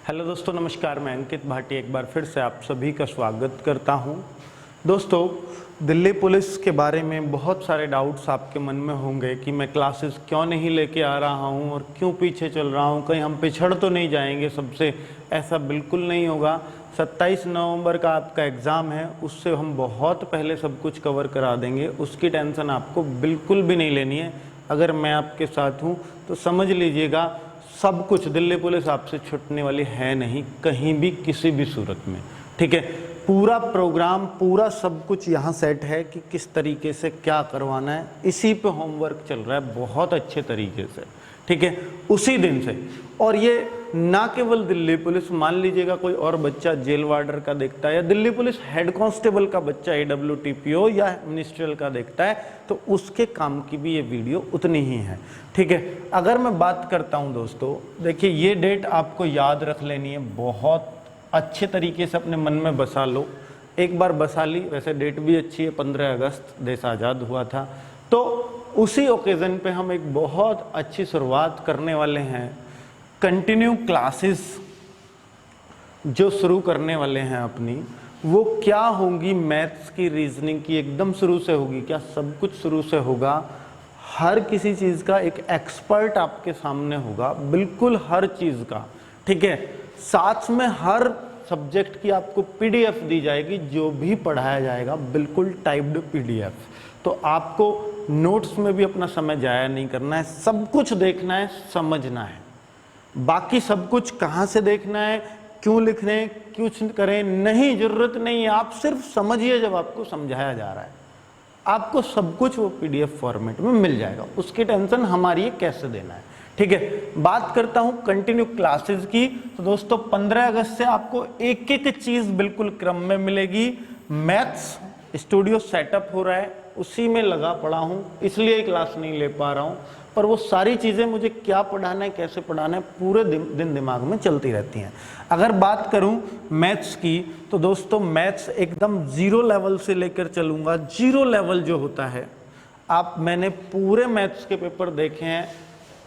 Hello दोस्तों, नमस्कार। मैं अंकित भाटी एक बार फिर से आप सभी का स्वागत करता हूं। दोस्तों, दिल्ली पुलिस के बारे में बहुत सारे डाउट्स आपके मन में होंगे कि मैं क्लासेस क्यों नहीं लेके आ रहा हूं और क्यों पीछे चल रहा हूं, कहीं हम पिछड़ तो नहीं जाएंगे सबसे। ऐसा बिल्कुल नहीं होगा। 27 नवंबर का आपका एग्ज़ाम है, उससे हम बहुत पहले सब कुछ कवर करा देंगे। उसकी टेंशन आपको बिल्कुल भी नहीं लेनी है। अगर मैं आपके साथ हूँ तो समझ लीजिएगा, सब कुछ दिल्ली पुलिस आपसे छूटने वाली है नहीं, कहीं भी किसी भी सूरत में। ठीक है, पूरा प्रोग्राम, पूरा सब कुछ यहाँ सेट है कि किस तरीके से क्या करवाना है। इसी पे होमवर्क चल रहा है बहुत अच्छे तरीके से। ठीक है, उसी दिन से। और ये ना केवल दिल्ली पुलिस, मान लीजिएगा कोई और बच्चा जेल वार्डर का देखता है या दिल्ली पुलिस हेड कांस्टेबल का बच्चा AWTPO या मिनिस्ट्रियल का देखता है, तो उसके काम की भी ये वीडियो उतनी ही है। ठीक है, अगर मैं बात करता हूं दोस्तों, देखिए ये डेट आपको याद रख लेनी है, बहुत अच्छे तरीके से अपने मन में बसा लो। एक बार बसा ली, वैसे डेट भी अच्छी है, 15 अगस्त देश आज़ाद हुआ था। तो उसी ओकेज़न पे हम एक बहुत अच्छी शुरुआत करने वाले हैं। कंटिन्यू क्लासेस जो शुरू करने वाले हैं अपनी, वो क्या होंगी? मैथ्स की, रीजनिंग की एकदम शुरू से होगी क्या? सब कुछ शुरू से होगा। हर किसी चीज़ का एक एक्सपर्ट आपके सामने होगा, बिल्कुल हर चीज़ का। ठीक है, साथ में हर सब्जेक्ट की आपको PDF दी जाएगी, जो भी पढ़ाया जाएगा बिल्कुल टाइप्ड PDF। तो आपको नोट्स में भी अपना समय जाया नहीं करना है, सब कुछ देखना है, समझना है। बाकी सब कुछ कहाँ से देखना है, क्यों लिखने, क्यों करें, नहीं, जरूरत नहीं है। आप सिर्फ समझिए, जब आपको समझाया जा रहा है आपको सब कुछ वो PDF फॉर्मेट में मिल जाएगा। उसकी टेंशन हमारी है कैसे देना है। ठीक है, बात करता हूं कंटिन्यू क्लासेस की। तो दोस्तों 15 अगस्त से आपको एक एक चीज बिल्कुल क्रम में मिलेगी। मैथ्स स्टूडियो सेटअप हो रहा है, उसी में लगा पड़ा हूं, इसलिए क्लास नहीं ले पा रहा हूं। पर वो सारी चीज़ें मुझे क्या पढ़ाना है, कैसे पढ़ाना है, पूरे दिन दिमाग में चलती रहती हैं। अगर बात करूं मैथ्स की, तो दोस्तों मैथ्स एकदम 0 लेवल से लेकर चलूंगा। 0 लेवल जो होता है, मैंने पूरे मैथ्स के पेपर देखे हैं।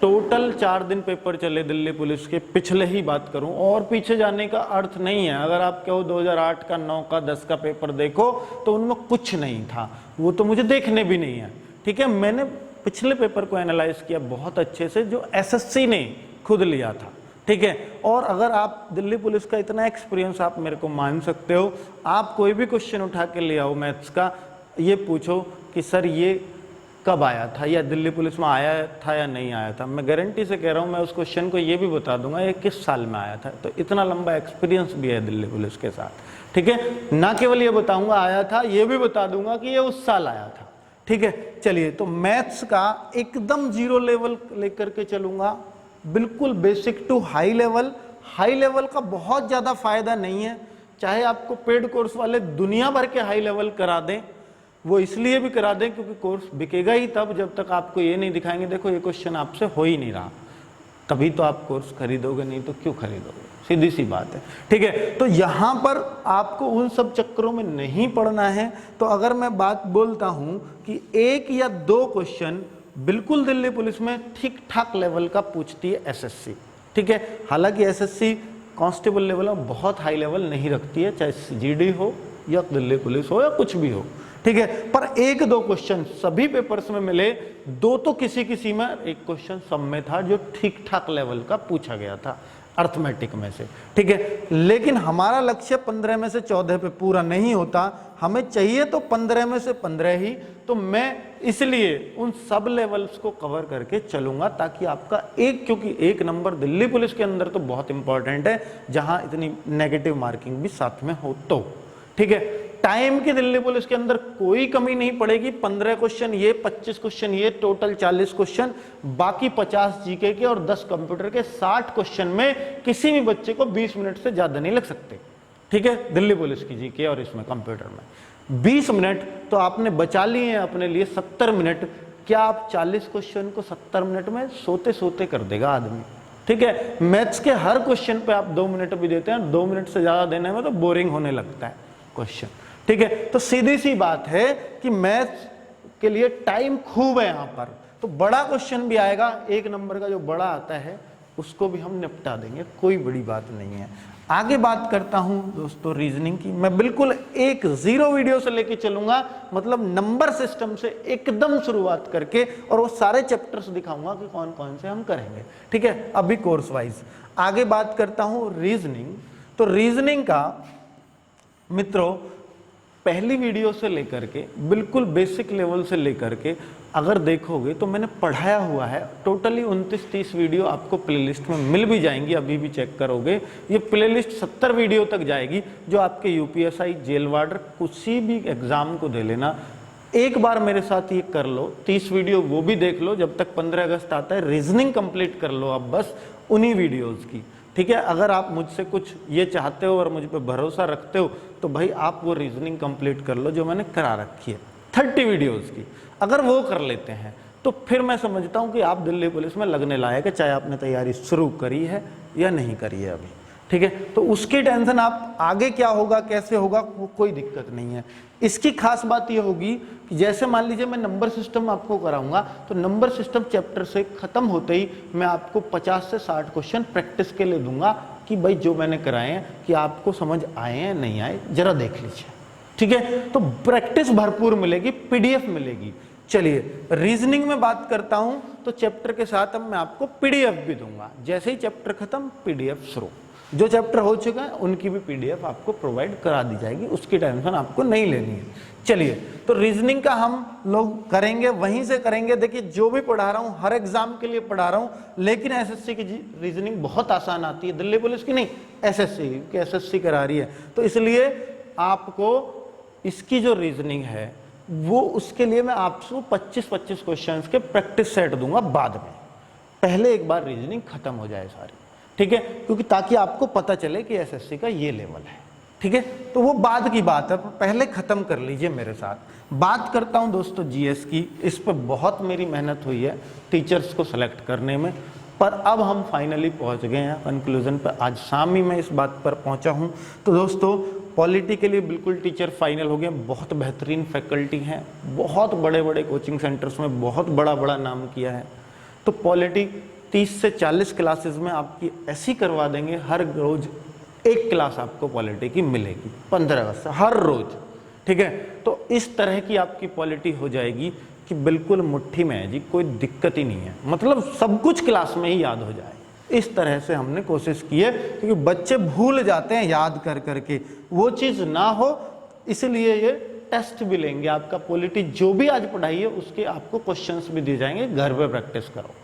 टोटल 4 दिन पेपर चले दिल्ली पुलिस के, पिछले ही बात करूं, और पीछे जाने का अर्थ नहीं है। अगर आप कहो 2008 का, 9 का, 10 का पेपर देखो, तो उनमें कुछ नहीं था, वो तो मुझे देखने भी नहीं है। ठीक है, मैंने पिछले पेपर को एनालाइज किया बहुत अच्छे से, जो SSC ने खुद लिया था। ठीक है, और अगर आप दिल्ली पुलिस का इतना एक्सपीरियंस आप मेरे को मान सकते हो, आप कोई भी क्वेश्चन उठा के ले आओ मैथ्स का, ये पूछो कि सर ये कब आया था, या दिल्ली पुलिस में आया था या नहीं आया था, मैं गारंटी से कह रहा हूँ, मैं उस क्वेश्चन को ये भी बता दूंगा ये किस साल में आया था। तो इतना लंबा एक्सपीरियंस भी है दिल्ली पुलिस के साथ। ठीक है, ना केवल ये बताऊंगा आया था, ये भी बता दूंगा कि ये उस साल आया था। ठीक है, चलिए, तो मैथ्स का एकदम 0 लेवल लेकर के चलूंगा, बिल्कुल basic to high level. High level का बहुत ज़्यादा फायदा नहीं है, चाहे आपको पेड कोर्स वाले दुनिया भर के हाई लेवल करा दें, वो इसलिए भी करा दें क्योंकि कोर्स बिकेगा ही तब जब तक आपको ये नहीं दिखाएंगे देखो ये क्वेश्चन आपसे हो ही नहीं रहा, तभी तो आप कोर्स खरीदोगे, नहीं तो क्यों खरीदोगे, सीधी सी बात है। ठीक है, तो यहाँ पर आपको उन सब चक्करों में नहीं पड़ना है। तो अगर मैं बात बोलता हूँ कि 1 या 2 क्वेश्चन बिल्कुल दिल्ली पुलिस में ठीक ठाक लेवल का पूछती है SSC। ठीक है, हालांकि SSC कांस्टेबल लेवल में बहुत हाई लेवल नहीं रखती है, चाहे GD हो या दिल्ली पुलिस हो या कुछ भी हो। ठीक है, पर 1-2 क्वेश्चन सभी पेपर्स में मिले, 2 तो किसी में, 1 क्वेश्चन सब में था जो ठीक ठाक लेवल का पूछा गया था अर्थमेटिक में से। ठीक है, लेकिन हमारा लक्ष्य 15 में से 14 पे पूरा नहीं होता, हमें चाहिए तो 15 में से 15 ही। तो मैं इसलिए उन सब लेवल्स को कवर करके चलूंगा ताकि आपका क्योंकि 1 नंबर दिल्ली पुलिस के अंदर तो बहुत इंपॉर्टेंट है, जहां इतनी नेगेटिव मार्किंग भी साथ में हो तो। ठीक है, टाइम की दिल्ली पुलिस के अंदर कोई कमी नहीं पड़ेगी। 15 क्वेश्चन ये, 25 क्वेश्चन ये, टोटल 40 क्वेश्चन, बाकी 50 GK के और 10 कंप्यूटर के। 60 क्वेश्चन में किसी भी बच्चे को 20 मिनट से ज्यादा नहीं लग सकते। ठीक है, दिल्ली पुलिस की GK और इसमें कंप्यूटर में 20 मिनट तो आपने बचा लिए हैं अपने लिए, 70 मिनट। क्या आप 40 क्वेश्चन को 70 मिनट में सोते सोते कर देगा आदमी? ठीक है, मैथ्स के हर क्वेश्चन पे आप 2 मिनट भी देते हैं, 2 मिनट से ज्यादा देने में तो बोरिंग होने लगता है क्वेश्चन। ठीक है, तो सीधी सी बात है कि मैथ्स के लिए टाइम खूब है यहाँ पर। तो बड़ा क्वेश्चन भी आएगा, 1 नंबर का जो बड़ा आता है उसको भी हम निपटा देंगे, कोई बड़ी बात नहीं है। आगे बात करता हूं दोस्तों रीजनिंग की। मैं बिल्कुल एक जीरो वीडियो से लेके चलूंगा, मतलब नंबर सिस्टम से एकदम शुरुआत करके, और वो सारे चैप्टर्स दिखाऊंगा कि कौन कौन से हम करेंगे, ठीक है, अभी कोर्स वाइज। आगे बात करता हूं रीजनिंग। तो रीजनिंग का मित्रों पहली वीडियो से लेकर के बिल्कुल बेसिक लेवल से लेकर के अगर देखोगे तो मैंने पढ़ाया हुआ है। टोटली 29-30 वीडियो आपको प्लेलिस्ट में मिल भी जाएंगी, अभी भी चेक करोगे। ये प्लेलिस्ट 70 वीडियो तक जाएगी, जो आपके यूपीएसआई, जेल वार्डर, किसी भी एग्जाम को दे लेना। एक बार मेरे साथ ये कर लो, 30 वीडियो वो भी देख लो, जब तक 15 अगस्त आता है रीजनिंग कंप्लीट कर लो आप बस उन्हीं वीडियोज़ की, ठीक है। अगर आप मुझसे कुछ ये चाहते हो और मुझ पर भरोसा रखते हो तो भाई आप वो रीजनिंग कंप्लीट कर लो जो मैंने करा रखी है 30 वीडियोस की। अगर वो कर लेते हैं तो फिर मैं समझता हूं कि आप दिल्ली पुलिस में लगने लायक है, चाहे आपने तैयारी शुरू करी है या नहीं करी है अभी, ठीक है। तो उसकी टेंशन आप आगे क्या होगा कैसे होगा वो कोई दिक्कत नहीं है। इसकी खास बात ये होगी कि जैसे मान लीजिए मैं नंबर सिस्टम आपको कराऊंगा, तो नंबर सिस्टम चैप्टर से खत्म होते ही मैं आपको 50 से 60 क्वेश्चन प्रैक्टिस के लिए दूंगा कि भाई जो मैंने कराए हैं कि आपको समझ आए हैं नहीं आए जरा देख लीजिए, ठीक है। तो प्रैक्टिस भरपूर मिलेगी, पीडीएफ मिलेगी। चलिए रीजनिंग में बात करता हूं तो चैप्टर के साथ अब मैं आपको पीडीएफ भी दूंगा। जैसे ही चैप्टर खत्म पीडीएफ शुरू, जो चैप्टर हो चुका है उनकी भी पीडीएफ आपको प्रोवाइड करा दी जाएगी, उसकी टेंशन आपको नहीं लेनी है। चलिए तो रीजनिंग का हम लोग करेंगे, वहीं से करेंगे। देखिए जो भी पढ़ा रहा हूं हर एग्जाम के लिए पढ़ा रहा हूं, लेकिन एसएससी की रीजनिंग बहुत आसान आती है, दिल्ली पुलिस की नहीं, एसएससी की, एसएससी करा रही है। तो इसलिए आपको इसकी जो रीजनिंग है वो, उसके लिए मैं आपको 25-25 क्वेश्चंस के प्रैक्टिस सेट दूंगा बाद में। पहले एक बार रीजनिंग खत्म हो जाए सारी, ठीक है, क्योंकि ताकि आपको पता चले कि एसएससी का ये लेवल है, ठीक है। तो वो बाद की बात है, पहले खत्म कर लीजिए मेरे साथ। बात करता हूं दोस्तों जीएस की। इस पर बहुत मेरी मेहनत हुई है टीचर्स को सेलेक्ट करने में, पर अब हम फाइनली पहुंच गए हैं कंक्लूजन पर। आज शाम ही मैं इस बात पर पहुंचा हूं। तो दोस्तों पॉलिटी के लिए बिल्कुल टीचर फाइनल हो गए। बहुत बेहतरीन फैकल्टी हैं, बहुत बड़े बड़े कोचिंग सेंटर्स में बहुत बड़ा नाम किया है। तो पॉलिटी 30 से 40 क्लासेस में आपकी ऐसी करवा देंगे, हर रोज एक क्लास आपको पॉलिटी की मिलेगी 15 अगस्त से हर रोज, ठीक है। तो इस तरह की आपकी पॉलिटी हो जाएगी कि बिल्कुल मुट्ठी में है जी, कोई दिक्कत ही नहीं है, मतलब सब कुछ क्लास में ही याद हो जाए। इस तरह से हमने कोशिश की है, क्योंकि बच्चे भूल जाते हैं याद कर करके, वो चीज ना हो इसलिए ये टेस्ट भी लेंगे आपका। पॉलिटी जो भी आज पढ़ाई है उसके आपको क्वेश्चंस भी दिए जाएंगे, घर पे प्रैक्टिस करो,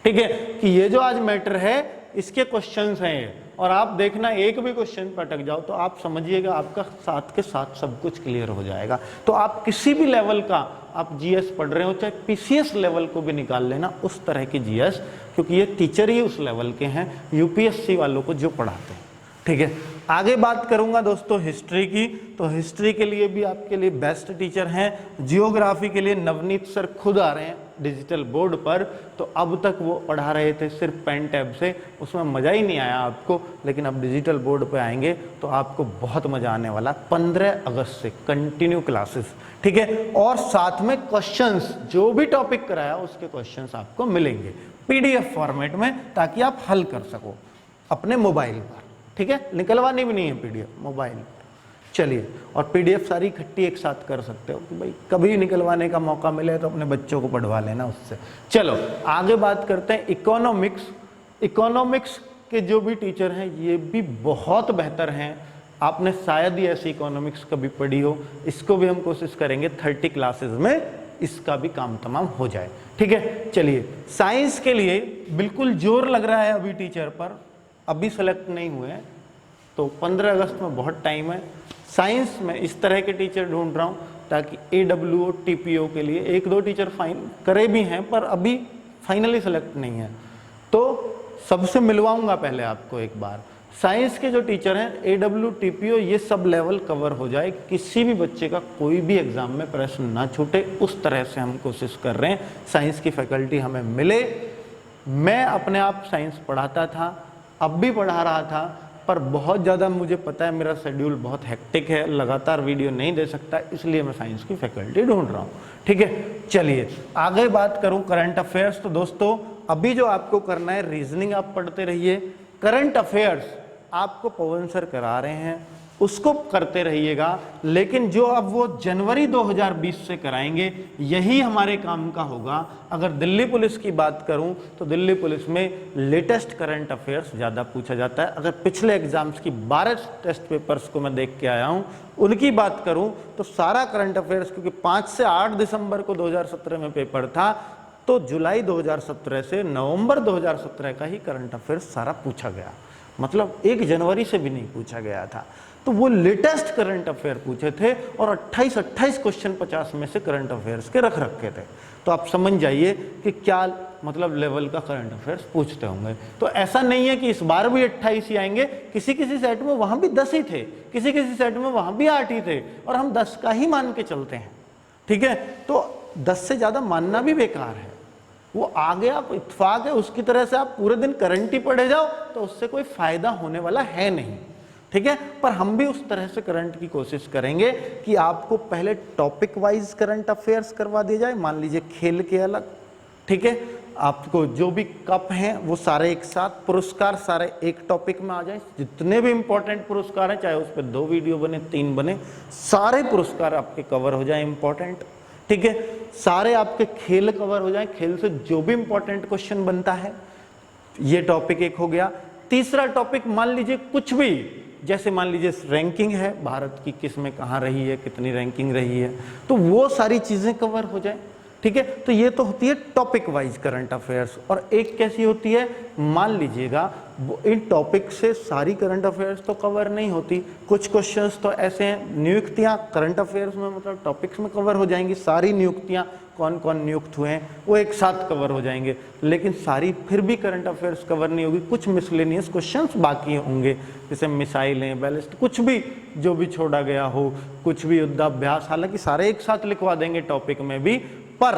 ठीक है, कि ये जो आज मैटर है इसके क्वेश्चंस हैं ये, और आप देखना एक भी क्वेश्चन पर अटक जाओ तो आप समझिएगा आपका साथ के साथ सब कुछ क्लियर हो जाएगा। तो आप किसी भी लेवल का आप जीएस पढ़ रहे हो, चाहे पीसीएस लेवल को भी निकाल लेना उस तरह की जीएस, क्योंकि ये टीचर ही उस लेवल के हैं यूपीएससी वालों को जो पढ़ाते हैं, ठीक है। आगे बात करूंगा दोस्तों हिस्ट्री की। तो हिस्ट्री के लिए भी आपके लिए बेस्ट टीचर हैं। जियोग्राफी के लिए नवनीत सर खुद आ रहे हैं डिजिटल बोर्ड पर। तो अब तक वो पढ़ा रहे थे सिर्फ पेन टैब से, उसमें मज़ा ही नहीं आया आपको, लेकिन अब डिजिटल बोर्ड पे आएंगे तो आपको बहुत मज़ा आने वाला। 15 अगस्त से कंटिन्यू क्लासेस, ठीक है, और साथ में क्वेश्चंस, जो भी टॉपिक कराया उसके क्वेश्चंस आपको मिलेंगे पीडीएफ फॉर्मेट में, ताकि आप हल कर सको अपने मोबाइल पर, ठीक है। निकलवानी भी नहीं है पीडीएफ, मोबाइल पर। चलिए, और पीडीएफ सारी इकट्ठी एक साथ कर सकते हो कि भाई कभी निकलवाने का मौका मिले तो अपने बच्चों को पढ़वा लेना उससे। चलो आगे बात करते हैं इकोनॉमिक्स। इकोनॉमिक्स के जो भी टीचर हैं ये भी बहुत बेहतर हैं। आपने शायद ही ऐसी इकोनॉमिक्स कभी पढ़ी हो, इसको भी हम कोशिश करेंगे 30 क्लासेस में इसका भी काम तमाम हो जाए, ठीक है। चलिए साइंस के लिए बिल्कुल जोर लग रहा है अभी टीचर पर, अभी सेलेक्ट नहीं हुए हैं तो 15 अगस्त में बहुत टाइम है। साइंस में इस तरह के टीचर ढूंढ रहा हूँ ताकि AWO TPO के लिए 1-2 टीचर फाइन करे भी हैं, पर अभी फाइनली सेलेक्ट नहीं है, तो सबसे मिलवाऊंगा पहले आपको एक बार। साइंस के जो टीचर हैं AWO TPO ये सब लेवल कवर हो जाए, किसी भी बच्चे का कोई भी एग्जाम में प्रश्न ना छूटे, उस तरह से हम कोशिश कर रहे हैं साइंस की फैकल्टी हमें मिले। मैं अपने आप साइंस पढ़ाता था, अब भी पढ़ा रहा था, पर बहुत ज़्यादा मुझे पता है मेरा शेड्यूल बहुत हेक्टिक है, लगातार वीडियो नहीं दे सकता, इसलिए मैं साइंस की फैकल्टी ढूंढ रहा हूँ, ठीक है। चलिए आगे बात करूँ करंट अफेयर्स। तो दोस्तों अभी जो आपको करना है, रीजनिंग आप पढ़ते रहिए, करंट अफेयर्स आपको पवन सर करा रहे हैं उसको करते रहिएगा, लेकिन जो अब वो जनवरी 2020 से कराएंगे यही हमारे काम का होगा। अगर दिल्ली पुलिस की बात करूं तो दिल्ली पुलिस में लेटेस्ट करंट अफेयर्स ज़्यादा पूछा जाता है। अगर पिछले एग्जाम्स की 12 टेस्ट पेपर्स को मैं देख के आया हूं, उनकी बात करूं तो सारा करंट अफेयर्स, क्योंकि 5 से 8 दिसंबर को 2017 में पेपर था, तो जुलाई 2017 से नवंबर 2017 का ही करंट अफेयर्स सारा पूछा गया, मतलब 1 जनवरी से भी नहीं पूछा गया था। तो वो लेटेस्ट करंट अफेयर पूछे थे और 28 क्वेश्चन 50 में से करंट अफेयर्स के रख रखे थे। तो आप समझ जाइए कि क्या मतलब लेवल का करंट अफेयर्स पूछते होंगे। तो ऐसा नहीं है कि इस बार भी 28 ही आएंगे, किसी किसी सेट में वहां भी 10 ही थे, किसी किसी सेट में वहां भी 8 ही थे, और हम 10 का ही मान के चलते हैं, ठीक है। तो 10 से ज्यादा मानना भी बेकार है, वो आ गया इत्तेफाक है, उसकी तरह से आप पूरे दिन करंट ही पढ़े जाओ तो उससे कोई फायदा होने वाला है नहीं, ठीक है। पर हम भी उस तरह से करंट की कोशिश करेंगे कि आपको पहले टॉपिक वाइज करंट अफेयर्स करवा दिया जाए, मान लीजिए खेल के अलग, ठीक है। आपको जो भी कप हैं वो सारे एक साथ, पुरस्कार सारे एक टॉपिक में आ जाए, जितने भी इंपॉर्टेंट पुरस्कार हैं, चाहे उस पर 2 वीडियो बने 3 बने, सारे पुरस्कार आपके कवर हो जाए इंपॉर्टेंट, ठीक है। सारे आपके खेल कवर हो जाए, खेल से जो भी इंपॉर्टेंट क्वेश्चन बनता है, ये टॉपिक एक हो गया। तीसरा टॉपिक मान लीजिए कुछ भी, जैसे मान लीजिए रैंकिंग है भारत की, किस में कहाँ रही है, कितनी रैंकिंग रही है, तो वो सारी चीजें कवर हो जाए, ठीक है। तो ये तो होती है टॉपिक वाइज करंट अफेयर्स। और एक कैसी होती है, मान लीजिएगा इन टॉपिक से सारी करंट अफेयर्स तो कवर नहीं होती, कुछ क्वेश्चंस तो ऐसे हैं, नियुक्तियां करंट अफेयर्स में मतलब टॉपिक्स में कवर हो जाएंगी, सारी नियुक्तियां कौन कौन नियुक्त हुए हैं वो एक साथ कवर हो जाएंगे, लेकिन सारी फिर भी करंट अफेयर्स कवर नहीं होगी, कुछ मिसलेनियस क्वेश्चंस बाकी होंगे, जैसे मिसाइलें, बैलिस्टिक, कुछ भी जो भी छोड़ा गया हो, कुछ भी युद्धाभ्यास, हालांकि सारे एक साथ लिखवा देंगे टॉपिक में भी। पर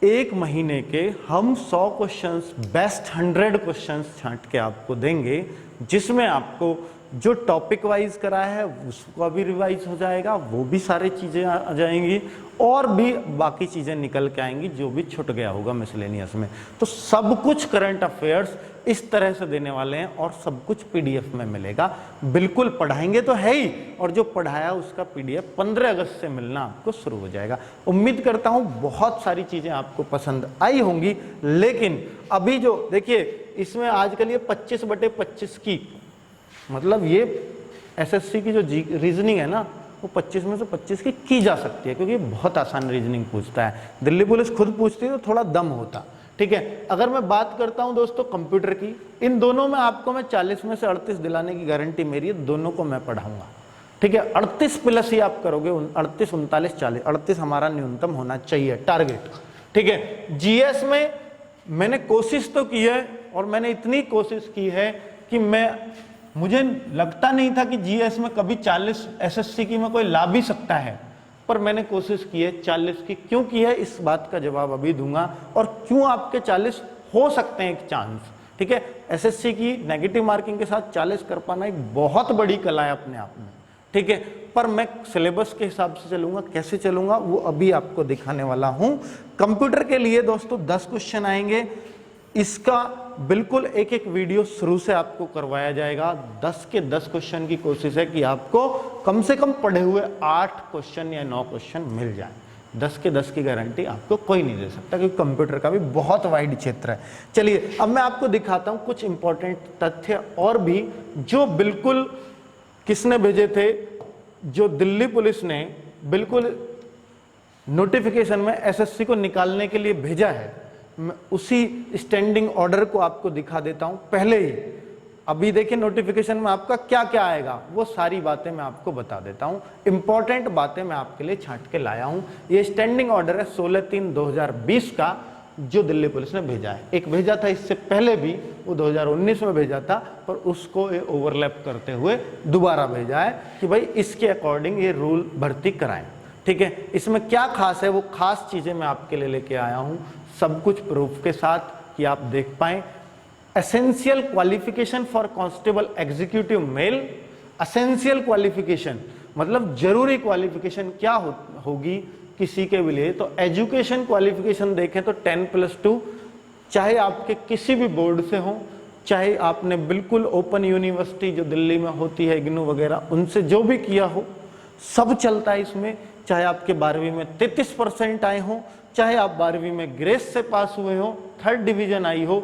1 महीने के हम 100 क्वेश्चंस, बेस्ट 100 क्वेश्चंस छांट के आपको देंगे, जिसमें आपको जो टॉपिक वाइज करा है उसका भी रिवाइज हो जाएगा, वो भी सारी चीजें आ जाएंगी, और भी बाकी चीजें निकल के आएंगी जो भी छूट गया होगा मिसलेनियस में। तो सब कुछ करंट अफेयर्स इस तरह से देने वाले हैं, और सब कुछ पीडीएफ में मिलेगा। बिल्कुल पढ़ाएंगे तो है ही, और जो पढ़ाया उसका पीडीएफ 15 अगस्त से मिलना आपको शुरू हो जाएगा। उम्मीद करता हूं बहुत सारी चीजें आपको पसंद आई होंगी, लेकिन अभी जो देखिए इसमें आजकल ये 25/25 की, मतलब ये एसएससी की जो रीजनिंग है ना, वो 25 में से 25 की जा सकती है, क्योंकि बहुत आसान रीजनिंग पूछता है। दिल्ली पुलिस खुद पूछती है तो थोड़ा दम होता, ठीक है। अगर मैं बात करता हूं दोस्तों कंप्यूटर की, इन दोनों में आपको मैं 40 में से 38 दिलाने की गारंटी मेरी है, दोनों को मैं पढ़ाऊंगा, ठीक है। 38 प्लस ही आप करोगे, 38, 39, 40, 38 हमारा न्यूनतम होना चाहिए टारगेट, ठीक है। जीएस में मैंने कोशिश तो की है, और मैंने इतनी कोशिश की है कि मुझे लगता नहीं था कि जीएस में कभी 40 एसएससी की में कोई ला भी सकता है, पर मैंने कोशिश की है 40 की। क्यों की है इस बात का जवाब अभी दूंगा, और क्यों आपके 40 हो सकते हैं एक चांस, ठीक है। एसएससी की नेगेटिव मार्किंग के साथ 40 कर पाना एक बहुत बड़ी कला है अपने आप में, ठीक है। पर मैं सिलेबस के हिसाब से चलूंगा, कैसे चलूंगा वो अभी आपको दिखाने वाला हूं। कंप्यूटर के लिए दोस्तों 10 क्वेश्चन आएंगे, इसका बिल्कुल एक एक वीडियो शुरू से आपको करवाया जाएगा। 10 के 10 क्वेश्चन की कोशिश है कि आपको कम से कम पढ़े हुए 8 क्वेश्चन या 9 क्वेश्चन मिल जाए। 10 के 10 की गारंटी आपको कोई नहीं दे सकता, क्योंकि कंप्यूटर का भी बहुत वाइड क्षेत्र है। चलिए अब मैं आपको दिखाता हूं कुछ इंपॉर्टेंट तथ्य और भी, जो बिल्कुल किसने भेजे थे, जो दिल्ली पुलिस ने बिल्कुल नोटिफिकेशन में एसएससी को निकालने के लिए भेजा है। मैं उसी स्टैंडिंग ऑर्डर को आपको दिखा देता हूं पहले ही। अभी देखिए नोटिफिकेशन में आपका क्या क्या आएगा, वो सारी बातें मैं आपको बता देता हूं। इंपॉर्टेंट बातें मैं आपके लिए छांट के लाया हूं। ये स्टैंडिंग ऑर्डर है 16/3/2020 का, जो दिल्ली पुलिस ने भेजा है। एक भेजा था इससे पहले भी, वो 2019 में भेजा था, पर उसको ओवरलैप करते हुए दोबारा भेजा है कि भाई इसके अकॉर्डिंग ये रूल भर्ती कराएं, ठीक है। इसमें क्या खास है, वो खास चीजें मैं आपके लिए लेके आया हूं, सब कुछ प्रूफ के साथ कि आप देख पाएं। Essential qualification for constable executive mail, essential qualification मतलब जरूरी क्वालिफिकेशन क्या होगी किसी के भी लिए। तो एजुकेशन क्वालिफिकेशन देखें तो 10+2 चाहे आपके किसी भी बोर्ड से हो, चाहे आपने बिल्कुल ओपन यूनिवर्सिटी जो दिल्ली में होती है इग्नू वगैरह उनसे जो भी किया हो, सब चलता है इसमें। चाहे आपके 12वीं में 33% आए हो, चाहे आप 12वीं में ग्रेस से पास हुए हो, 3rd डिवीजन आई हो,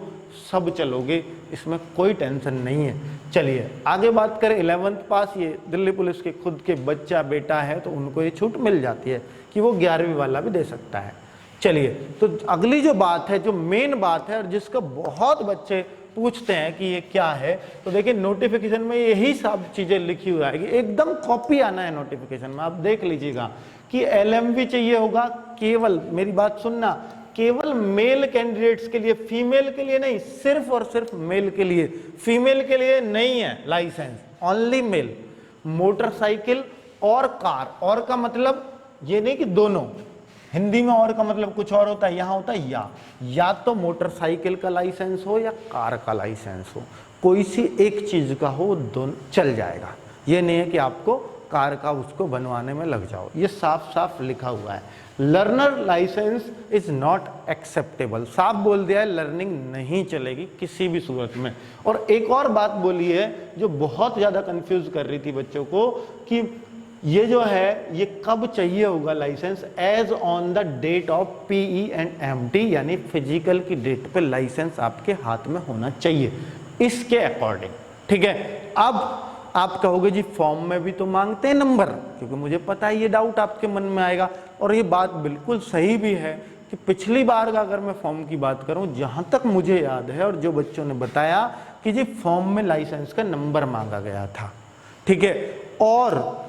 सब चलोगे, इसमें कोई टेंशन नहीं है। चलिए आगे बात करें 11th पास, ये दिल्ली पुलिस के खुद के बच्चा बेटा है तो उनको ये छूट मिल जाती है कि वो 11वीं वाला भी दे सकता है। चलिए तो अगली जो बात है, जो मेन बात है और जिसका बहुत बच्चे पूछते हैं कि ये क्या है, तो देखिए नोटिफिकेशन में यही सब चीजें लिखी हुई आएगी, एकदम कॉपी आना है नोटिफिकेशन में। आप देख लीजिएगा कि LMV चाहिए होगा केवल, मेरी बात सुनना, केवल मेल कैंडिडेट्स के लिए, फीमेल के लिए नहीं, सिर्फ और सिर्फ मेल के लिए, फीमेल के लिए नहीं है लाइसेंस, ओनली मेल। मोटरसाइकिल और कार, और का मतलब ये नहीं कि दोनों, हिंदी में और का मतलब कुछ और होता है, यहां होता है या तो मोटरसाइकिल का लाइसेंस हो या कार का लाइसेंस हो, कोई सी एक चीज का हो, दोनों चल जाएगा। ये नहीं है कि आपको कार का उसको बनवाने में लग जाओ, ये साफ साफ लिखा हुआ है। Learner licence is not acceptable, साफ बोल दिया है, लर्निंग नहीं चलेगी किसी भी सूरत में। और एक और बात बोली है जो बहुत ज्यादा कंफ्यूज कर रही थी बच्चों को कि ये जो है ये कब चाहिए होगा licence, as on the date of PE and MT, यानी फिजिकल की डेट पे लाइसेंस आपके हाथ में होना चाहिए इसके अकॉर्डिंग, ठीक है। अब आप कहोगे जी फॉर्म में भी तो मांगते हैं नंबर, क्योंकि मुझे पता है ये डाउट आपके मन में आएगा, और ये बात बिल्कुल सही भी है कि पिछली बार का अगर मैं फॉर्म की बात करूं, जहां तक मुझे याद है और जो बच्चों ने बताया कि जी फॉर्म में लाइसेंस का नंबर मांगा गया था, ठीक है। और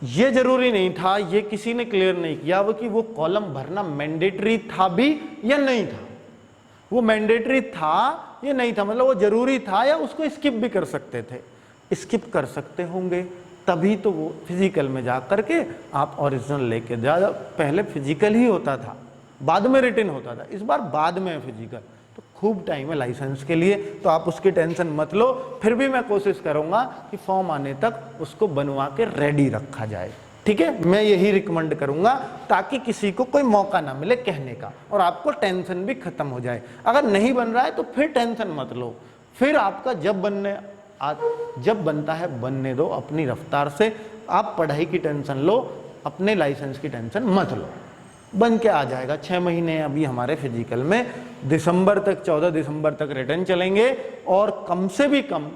ये जरूरी नहीं था, ये किसी ने क्लियर नहीं किया वो कि वो कॉलम भरना मैंडेटरी था भी या नहीं था, वो मैंडेटरी था या नहीं था, मतलब वो जरूरी था या उसको स्किप भी कर सकते थे। स्किप कर सकते होंगे तभी तो वो फिजिकल में जा करके आप ओरिजिनल लेके जा, पहले फिजिकल ही होता था, बाद में रिटन होता था, इस बार बाद में फिजिकल, तो खूब टाइम है लाइसेंस के लिए, तो आप उसकी टेंशन मत लो। फिर भी मैं कोशिश करूंगा कि फॉर्म आने तक उसको बनवा के रेडी रखा जाए, ठीक है। मैं यही रिकमेंड करूंगा ताकि किसी को कोई मौका ना मिले कहने का और आपको टेंशन भी खत्म हो जाए। अगर नहीं बन रहा है तो फिर टेंशन मत लो, फिर आपका जब बनता है बनने दो अपनी रफ्तार से। आप पढ़ाई की टेंशन लो, अपने लाइसेंस की टेंशन मत लो, बन के आ जाएगा। 6 महीने अभी हमारे फिजिकल में, दिसंबर तक, 14 दिसंबर तक रिटर्न चलेंगे और कम से भी कम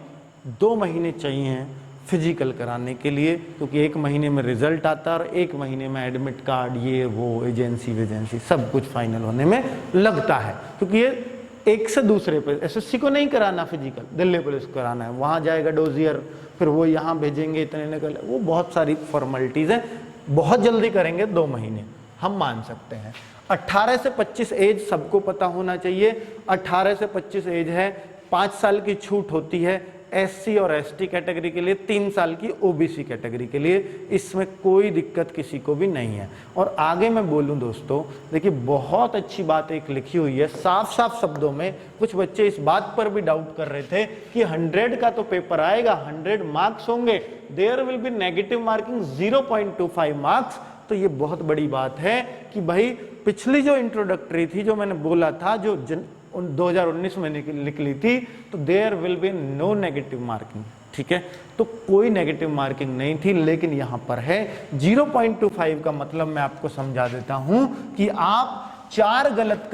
2 महीने चाहिए फिजिकल कराने के लिए, क्योंकि 1 महीने में रिजल्ट आता है और 1 महीने में एडमिट कार्ड, ये वो एजेंसी सब कुछ फाइनल होने में लगता है। क्योंकि ये एक से दूसरे पे, SSC को नहीं कराना फिजिकल, दिल्ली पुलिस को कराना है, वहां जाएगा डोजियर, फिर वो यहाँ भेजेंगे, इतने निकल, वो बहुत सारी फॉर्मेलिटीज है, बहुत जल्दी करेंगे 2 महीने हम मान सकते हैं। 18 से 25 एज सबको पता होना चाहिए, 18 से 25 एज है, 5 साल की छूट होती है SC और ST कैटेगरी के लिए, 3 साल की OBC कैटेगरी के लिए, इसमें कोई दिक्कत किसी को भी नहीं है। और आगे मैं बोलूं दोस्तों, देखिए बहुत अच्छी बात एक लिखी हुई है साफ साफ शब्दों में। कुछ बच्चे इस बात पर भी डाउट कर रहे थे कि 100 का तो पेपर आएगा, 100 मार्क्स होंगे, there will be negative marking 0.25 marks. तो ये बहुत बड़ी बात है कि भाई पिछली जो इंट्रोडक्टरी थी, जो मैंने बोला था, जो 2019 में निकली थी, तो there will be no negative marking, ठीक है। तो कोई नेगेटिव मार्किंग नहीं थी, लेकिन यहां पर है 0.25 का मतलब मैं आपको समझा देता हूं कि आप 4 गलत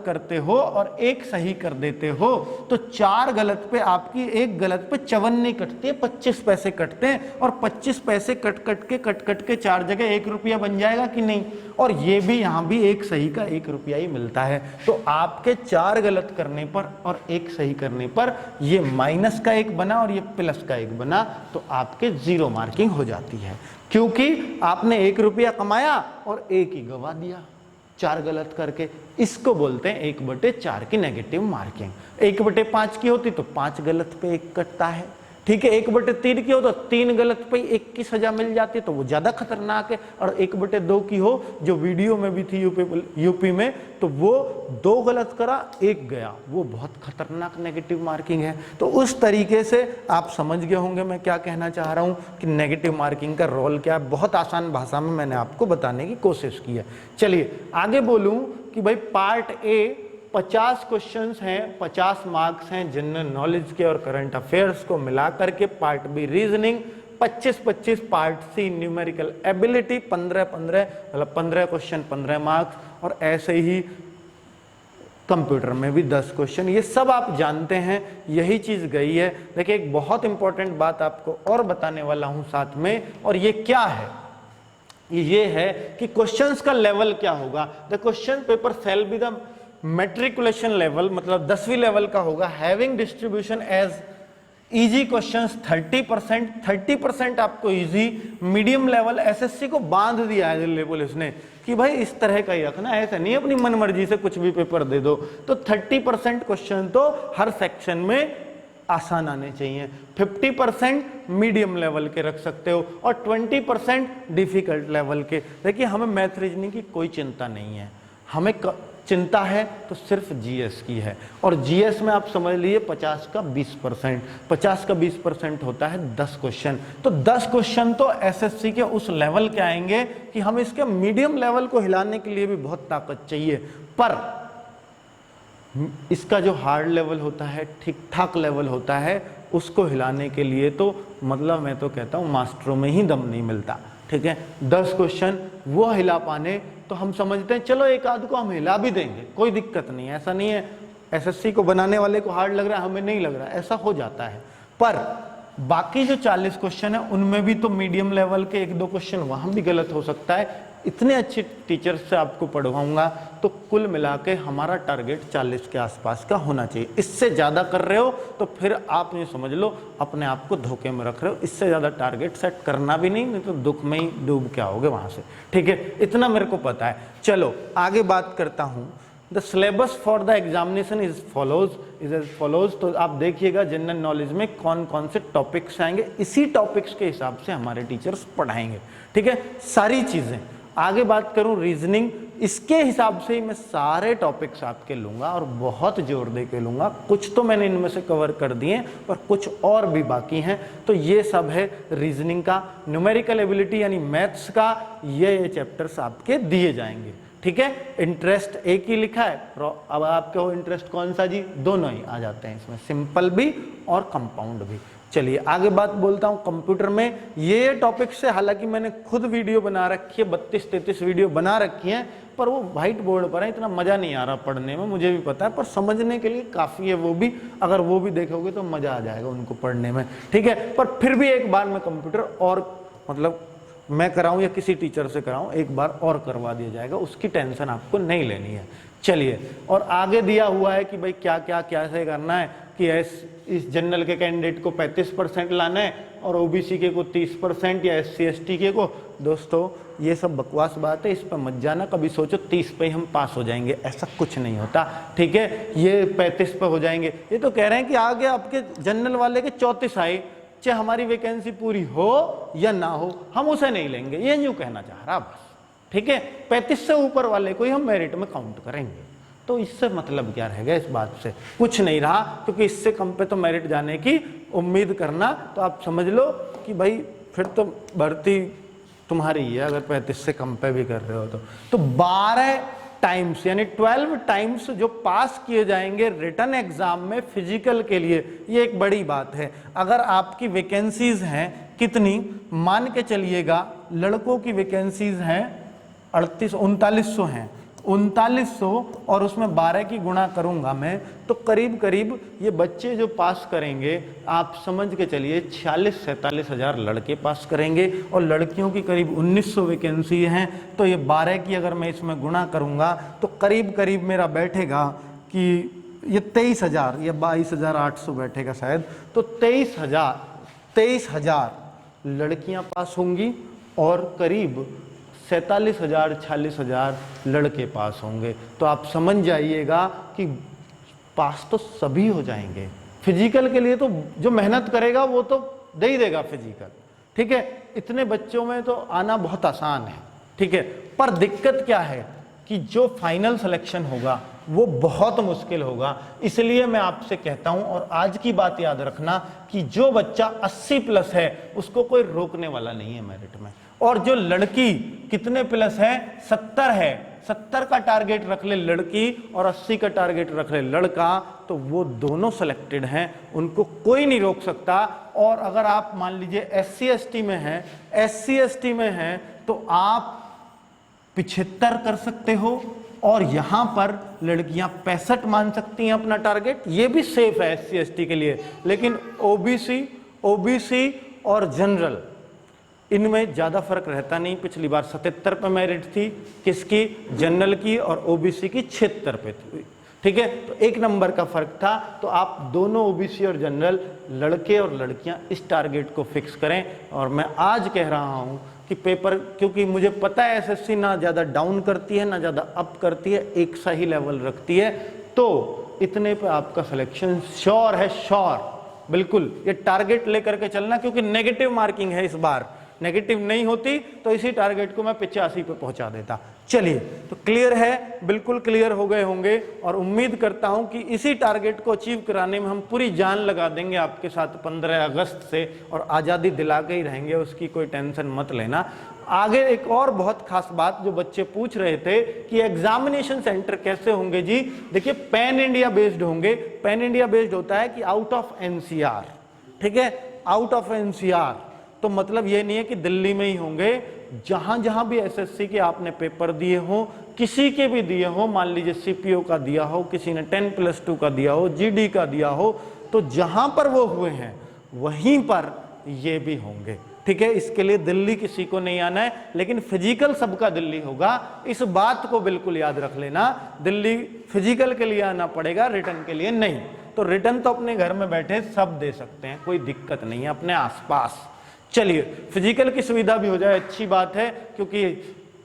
करते हो और 1 सही कर देते हो, तो 4 गलत पे आपकी 1 गलत पे 54 कटती है, 25 पैसे कटते हैं, और 25 पैसे कट कट के 4 जगह 1 रुपया बन जाएगा कि नहीं। और ये भी यहाँ भी 1 सही का 1 रुपया ही मिलता है। तो आपके 4 गलत करने पर और 1 सही करने पर ये माइनस का 1 बना और ये प्लस का 1 बना, तो आपके 0 मार्किंग हो जाती है, क्योंकि आपने 1 रुपया कमाया और 1 ही गवा दिया 4 गलत करके। इसको बोलते हैं 1/4 की नेगेटिव मार्किंग। 1/5 की होती तो 5 गलत पे 1 कटता है, ठीक है। 1/3 की हो तो 3 गलत पे 1 की सजा मिल जाती है, तो वो ज्यादा खतरनाक है। और 1/2 की हो, जो वीडियो में भी थी यूपी में, तो वो 2 गलत करा 1 गया, वो बहुत खतरनाक नेगेटिव मार्किंग है। तो उस तरीके से आप समझ गए होंगे मैं क्या कहना चाह रहा हूं कि नेगेटिव मार्किंग का रोल क्या है। बहुत आसान भाषा में मैंने आपको बताने की कोशिश की है। चलिए आगे बोलूं कि भाई पार्ट ए 50 क्वेश्चंस हैं, 50 मार्क्स हैं जनरल नॉलेज के और करंट अफेयर्स को मिला करके। Part B reasoning 25-25, part C numerical ability 15-15, मतलब 15 क्वेश्चन 15 मार्क्स, और ऐसे ही कंप्यूटर में भी 10 क्वेश्चन। ये सब आप जानते हैं, यही चीज गई है। देखिए एक बहुत इंपॉर्टेंट बात आपको और बताने वाला हूं साथ में, और ये क्या है, ये है कि क्वेश्चंस का लेवल क्या होगा। The question paper shall be the matriculation level, मतलब 10वीं लेवल का होगा, having distribution as easy questions 30%, 30% आपको इजी। मीडियम लेवल एसएससी को बांध दिया है दिल्ली पुलिस ने कि भाई इस तरह का ही रखना, ऐसा नहीं अपनी मन मर्जी से कुछ भी पेपर दे दो। तो 30% क्वेश्चन तो हर सेक्शन में आसान आने चाहिए, 50% मीडियम लेवल के रख सकते हो और 20% डिफिकल्ट लेवल के। देखिए हमें मैथ रीजनिंग की कोई चिंता नहीं है, हमें चिंता है तो सिर्फ जीएस की है। और जीएस में आप समझ लीजिए 50 का 20%, 50 का 20% होता है 10 क्वेश्चन। तो 10 क्वेश्चन तो एसएससी के उस लेवल के आएंगे कि हम इसके मीडियम लेवल को हिलाने के लिए भी बहुत ताकत चाहिए। पर इसका जो हार्ड लेवल होता है, ठीक ठाक लेवल होता है, उसको हिलाने के लिए तो मतलब मैं तो कहता हूँ मास्टरों में ही दम नहीं मिलता। ठीक है, 10 क्वेश्चन वो हिला पाने तो हम समझते हैं चलो एक आध को हम हिला भी देंगे, कोई दिक्कत नहीं है। ऐसा नहीं है एसएससी को बनाने वाले को हार्ड लग रहा है, हमें नहीं लग रहा, ऐसा हो जाता है। पर बाकी जो 40 क्वेश्चन है उनमें भी तो मीडियम लेवल के 1-2 क्वेश्चन वहां भी गलत हो सकता है। इतने अच्छे टीचर से आपको पढ़वाऊंगा तो कुल मिला के हमारा टारगेट 40 के आसपास का होना चाहिए। इससे ज़्यादा कर रहे हो तो फिर आप ये समझ लो अपने आप को धोखे में रख रहे हो। इससे ज़्यादा टारगेट सेट करना भी नहीं तो दुख में ही डूब के आओगे वहाँ से। ठीक है, इतना मेरे को पता है। चलो आगे बात करता हूँ। The syllabus for the examination is as follows. तो आप देखिएगा जनरल नॉलेज में कौन कौन से टॉपिक्स आएंगे, इसी टॉपिक्स के हिसाब से हमारे टीचर्स पढ़ाएंगे। ठीक है, सारी चीज़ें। आगे बात करूं रीजनिंग, इसके हिसाब से ही मैं सारे टॉपिक्स आपके लूंगा और बहुत जोर दे के लूंगा। कुछ तो मैंने इनमें से कवर कर दिए और कुछ और भी बाकी हैं। तो ये सब है रीजनिंग का। न्यूमेरिकल एबिलिटी यानी मैथ्स का ये चैप्टर्स आपके दिए जाएंगे। ठीक है, इंटरेस्ट एक ही लिखा है। अब आपके हो इंटरेस्ट कौन सा जी, दोनों ही आ जाते हैं इसमें, सिंपल भी और कंपाउंड भी। चलिए आगे बात बोलता हूँ कंप्यूटर में। ये टॉपिक से हालांकि मैंने खुद वीडियो बना रखी है, 32-33 वीडियो बना रखी हैं, पर वो व्हाइट बोर्ड पर है, इतना मज़ा नहीं आ रहा पढ़ने में, मुझे भी पता है, पर समझने के लिए काफ़ी है वो भी। अगर वो भी देखोगे तो मज़ा आ जाएगा उनको पढ़ने में। ठीक है, पर फिर भी एक बार मैं कंप्यूटर और मतलब मैं कराऊँ या किसी टीचर से कराऊँ, एक बार और करवा दिया जाएगा, उसकी टेंशन आपको नहीं लेनी है। चलिए, और आगे दिया हुआ है कि भाई क्या क्या कैसे करना है कि इस जनरल के कैंडिडेट को 35% लाना है और ओबीसी के को 30% या SC ST के को। दोस्तों ये सब बकवास बात है, इस पर मत जाना। कभी सोचो 30 पे हम पास हो जाएंगे, ऐसा कुछ नहीं होता। ठीक है, ये 35 पे हो जाएंगे, ये तो कह रहे हैं कि आगे आपके जनरल वाले के 34 आए, चाहे हमारी वैकेंसी पूरी हो या ना हो, हम उसे नहीं लेंगे, ये यूँ कहना चाह रहा बस। ठीक है, 35 से ऊपर वाले को ही हम मेरिट में काउंट करेंगे। तो इससे मतलब क्या रहेगा, इस बात से कुछ नहीं रहा, क्योंकि इससे कम पे तो मेरिट जाने की उम्मीद करना तो आप समझ लो कि भाई फिर तो भर्ती तुम्हारी ही है, अगर 35 से कम पे भी कर रहे हो तो 12 टाइम्स यानी 12 टाइम्स जो पास किए जाएंगे रिटन एग्जाम में फिजिकल के लिए, ये एक बड़ी बात है। अगर आपकी वैकेंसीज हैं कितनी, मान के चलिएगा लड़कों की वैकेंसीज हैं 3900 हैं, 3900 और उसमें 12 की गुणा करूंगा मैं तो करीब करीब ये बच्चे जो पास करेंगे आप समझ के चलिए 46-47 हज़ार लड़के पास करेंगे और लड़कियों की करीब 1900 वैकेंसी हैं। तो ये 12 की अगर मैं इसमें गुणा करूंगा तो करीब करीब मेरा बैठेगा कि ये 23,000 या 22,800 बैठेगा शायद। तो 23,000 लड़कियां पास होंगी और करीब 47,000-46,000 लड़के पास होंगे। तो आप समझ जाइएगा कि पास तो सभी हो जाएंगे। फिजिकल के लिए तो जो मेहनत करेगा वो तो दे ही देगा फिजिकल। ठीक है, इतने बच्चों में तो आना बहुत आसान है। ठीक है, पर दिक्कत क्या है कि जो फाइनल सिलेक्शन होगा वो बहुत मुश्किल होगा। इसलिए मैं आपसे कहता हूं, और आज की बात याद रखना कि जो बच्चा 80 प्लस है उसको कोई रोकने वाला नहीं है मेरिट में, और जो लड़की कितने प्लस है 70 है 70 का टारगेट रख ले लड़की और 80 का टारगेट रख ले लड़का, तो वो दोनों सिलेक्टेड हैं, उनको कोई नहीं रोक सकता। और अगर आप मान लीजिए SC/ST में हैं, SC/ST में हैं, तो आप 75 कर सकते हो और यहां पर लड़कियां 65 मान सकती हैं अपना टारगेट, ये भी सेफ है SC/ST के लिए। लेकिन OBC और जनरल, इनमें ज्यादा फर्क रहता नहीं। पिछली बार 77 पे मेरिट थी किसकी, जनरल की, और OBC की 76 पे थी, ठीक है। तो 1 नंबर का फर्क था। तो आप दोनों OBC और जनरल, लड़के और लड़कियां, इस टारगेट को फिक्स करें। और मैं आज कह रहा हूं कि पेपर, क्योंकि मुझे पता है SSC ना ज़्यादा डाउन करती है ना ज़्यादा अप करती है, एक सा ही लेवल रखती है, तो इतने पे आपका सिलेक्शन श्योर है, श्योर, बिल्कुल। ये टारगेट लेकर के चलना, क्योंकि नेगेटिव मार्किंग है इस बार, नेगेटिव नहीं होती तो इसी टारगेट को मैं 85 पे पहुंचा देता। चलिए, तो क्लियर है, बिल्कुल क्लियर हो गए होंगे, और उम्मीद करता हूं कि इसी टारगेट को अचीव कराने में हम पूरी जान लगा देंगे आपके साथ 15 अगस्त से, और आज़ादी दिला के ही रहेंगे, उसकी कोई टेंशन मत लेना। आगे एक और बहुत खास बात जो बच्चे पूछ रहे थे कि एग्जामिनेशन सेंटर कैसे होंगे जी। देखिए, पैन इंडिया बेस्ड होंगे। पैन इंडिया बेस्ड होता है कि आउट ऑफ NCR, ठीक है, आउट ऑफ NCR। तो मतलब ये नहीं है कि दिल्ली में ही होंगे, जहां जहां भी SSC के आपने पेपर दिए हो, किसी के भी दिए हो, मान लीजिए CPO का दिया हो, किसी ने 10+2 का दिया हो, GD का दिया हो, तो जहां पर वो हुए हैं वहीं पर ये भी होंगे, ठीक है। इसके लिए दिल्ली किसी को नहीं आना है, लेकिन फिजिकल सबका दिल्ली होगा, इस बात को बिल्कुल याद रख लेना। दिल्ली फिजिकल के लिए आना पड़ेगा, रिटर्न के लिए नहीं। तो रिटर्न तो अपने घर में बैठे सब दे सकते हैं, कोई दिक्कत नहीं है, अपने आसपास। चलिए, फिजिकल की सुविधा भी हो जाए, अच्छी बात है, क्योंकि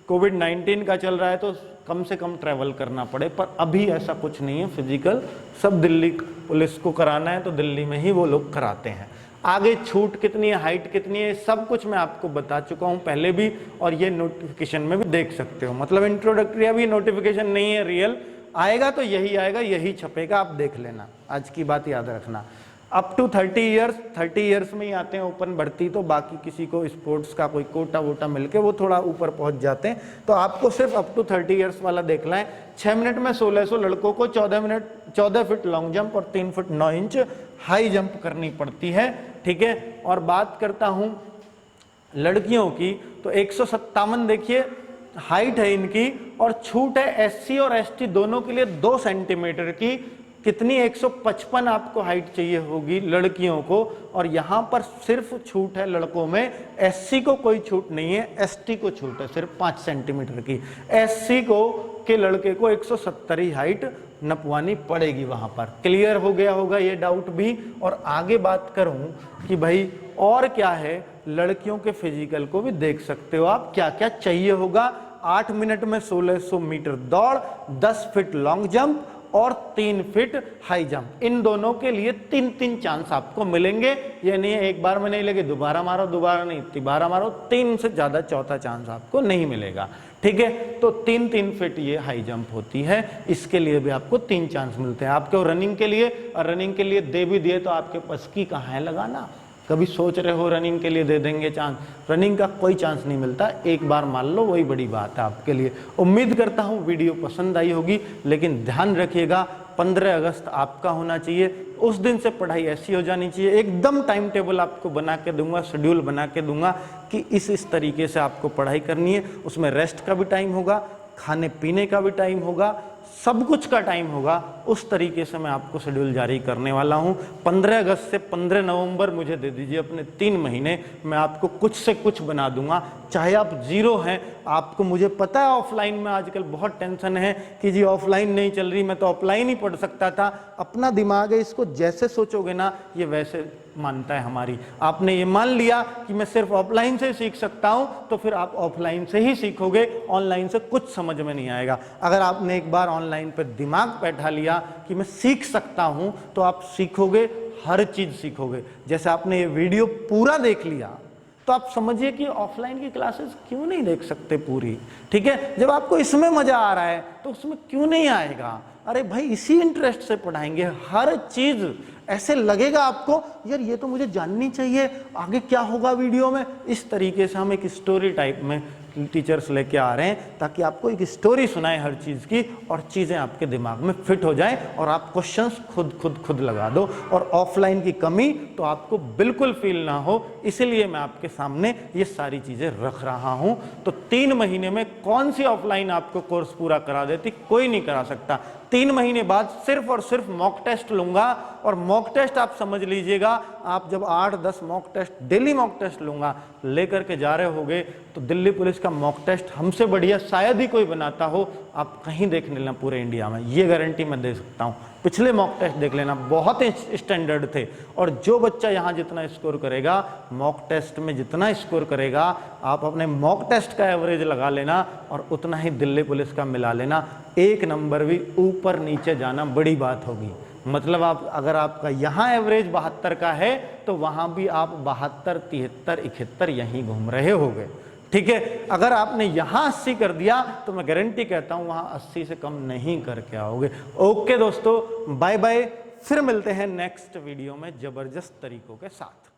कोविड-19 का चल रहा है तो कम से कम ट्रैवल करना पड़े, पर अभी ऐसा कुछ नहीं है। फिजिकल सब दिल्ली पुलिस को कराना है तो दिल्ली में ही वो लोग कराते हैं। आगे छूट कितनी है, हाइट कितनी है, सब कुछ मैं आपको बता चुका हूं पहले भी, और ये नोटिफिकेशन में भी देख सकते हो। मतलब इंट्रोडक्टरी, अभी नोटिफिकेशन नहीं है रियल, आएगा तो यही आएगा, यही छपेगा, आप देख लेना। आज की बात याद रखना, अप टू 30 ईयर्स में ही आते हैं ओपन भर्ती, तो बाकी किसी को स्पोर्ट्स का कोई कोटा वोटा मिलके वो थोड़ा ऊपर पहुंच जाते हैं। तो आपको सिर्फ अप टू 30 ईयर्स वाला देखना है। 6 मिनट में 1600 लड़कों को 14 फीट लॉन्ग जंप और 3 फुट 9 इंच हाई जंप करनी पड़ती है, ठीक है। और बात करता हूं लड़कियों की, तो 157 देखिए हाइट है इनकी, और छूट है SC और ST दोनों के लिए 2 सेंटीमीटर की। कितनी, 155 आपको हाइट चाहिए होगी लड़कियों को, और यहां पर सिर्फ छूट है लड़कों में, SC को कोई छूट नहीं है, ST को छूट है सिर्फ 5 सेंटीमीटर की। SC को के लड़के को 170 ही हाइट नपवानी पड़ेगी वहां पर। क्लियर हो गया होगा ये डाउट भी। और आगे बात करूं कि भाई और क्या है, लड़कियों के फिजिकल को भी देख सकते हो आप, क्या क्या चाहिए होगा। 8 मिनट में 1600 मीटर दौड़, 10 फीट लॉन्ग जंप और 3 फीट हाई जंप, इन दोनों के लिए 3 चांस आपको मिलेंगे। ये नहीं है एक बार में नहीं लगे दोबारा मारो, दोबारा नहीं तिबारा मारो, 3 से ज्यादा चौथा चांस आपको नहीं मिलेगा, ठीक है। तो 3 फीट ये हाई जंप होती है, इसके लिए भी आपको 3 चांस मिलते हैं। आपको रनिंग के लिए, और रनिंग के लिए दे भी दिए तो आपके पास की कहाँ है लगाना। कभी सोच रहे हो रनिंग के लिए दे देंगे चांस, रनिंग का कोई चांस नहीं मिलता, एक बार मान लो वही बड़ी बात है आपके लिए। उम्मीद करता हूँ वीडियो पसंद आई होगी, लेकिन ध्यान रखिएगा 15 अगस्त आपका होना चाहिए, उस दिन से पढ़ाई ऐसी हो जानी चाहिए, एकदम टाइम टेबल आपको बना के दूंगा, शेड्यूल बना के दूंगा कि इस तरीके से आपको पढ़ाई करनी है। उसमें रेस्ट का भी टाइम होगा, खाने पीने का भी टाइम होगा, सब कुछ का टाइम होगा, उस तरीके से मैं आपको शेड्यूल जारी करने वाला हूं। 15 अगस्त से 15 नवंबर मुझे दे दीजिए, अपने 3 महीने, मैं आपको कुछ से कुछ बना दूंगा। चाहे आप 0 हैं, आपको मुझे पता है ऑफलाइन में आजकल बहुत टेंशन है कि जी ऑफलाइन नहीं चल रही, मैं तो ऑफलाइन ही पढ़ सकता था। अपना दिमाग है, इसको जैसे सोचोगे ना ये वैसे मानता है हमारी। आपने ये मान लिया कि मैं सिर्फ ऑफलाइन से सीख सकता हूं, तो फिर आप ऑफलाइन से ही सीखोगे, ऑनलाइन से कुछ समझ में नहीं आएगा। अगर आपने एक बार ऑनलाइन पे दिमाग बैठा लिया कि मैं सीख सकता हूं, तो आप सीखोगे, हर चीज सीखोगे। जैसे आपने ये वीडियो पूरा देख लिया तो आप समझिए कि ऑफलाइन की क्लासेस क्यों नहीं देख सकते पूरी, ठीक है। जब आपको इसमें मजा आ रहा है तो उसमें क्यों नहीं आएगा। अरे भाई इसी इंटरेस्ट से पढ़ाएंगे, हर चीज ऐसे लगेगा आपको यार ये तो मुझे जाननी चाहिए, आगे क्या होगा वीडियो में। इस तरीके से हम एक स्टोरी टाइप में टीचर्स लेके आ रहे हैं ताकि आपको एक स्टोरी सुनाए हर चीज़ की और चीज़ें आपके दिमाग में फिट हो जाएं और आप क्वेश्चंस खुद लगा दो। और ऑफलाइन की कमी तो आपको बिल्कुल फील ना हो, इसीलिए मैं आपके सामने ये सारी चीज़ें रख रहा हूँ। तो 3 महीने में कौन सी ऑफलाइन आपको कोर्स पूरा करा देती? कोई नहीं करा सकता। 3 महीने बाद सिर्फ और सिर्फ मॉक टेस्ट लूंगा, और मॉक टेस्ट आप समझ लीजिएगा, आप जब 8-10 mock test, daily mock test लूंगा लेकर के जा रहे होगे तो दिल्ली पुलिस का मॉक टेस्ट हमसे बढ़िया शायद ही कोई बनाता हो। आप कहीं देख लेना पूरे इंडिया में, ये गारंटी मैं दे सकता हूँ। पिछले मॉक टेस्ट देख लेना, बहुत स्टैंडर्ड थे। और जो बच्चा यहाँ जितना स्कोर करेगा, मॉक टेस्ट में जितना स्कोर करेगा, आप अपने मॉक टेस्ट का एवरेज लगा लेना और उतना ही दिल्ली पुलिस का मिला लेना। 1 नंबर भी ऊपर नीचे जाना बड़ी बात होगी। मतलब आप अगर आपका यहाँ एवरेज 72 का है तो वहाँ भी आप 72, 73, 71 यहीं घूम रहे होगे। ठीक है, अगर आपने यहाँ 80 कर दिया तो मैं गारंटी कहता हूँ वहाँ 80 से कम नहीं करके आओगे। ओके दोस्तों, बाय बाय, फिर मिलते हैं नेक्स्ट वीडियो में जबरदस्त तरीकों के साथ।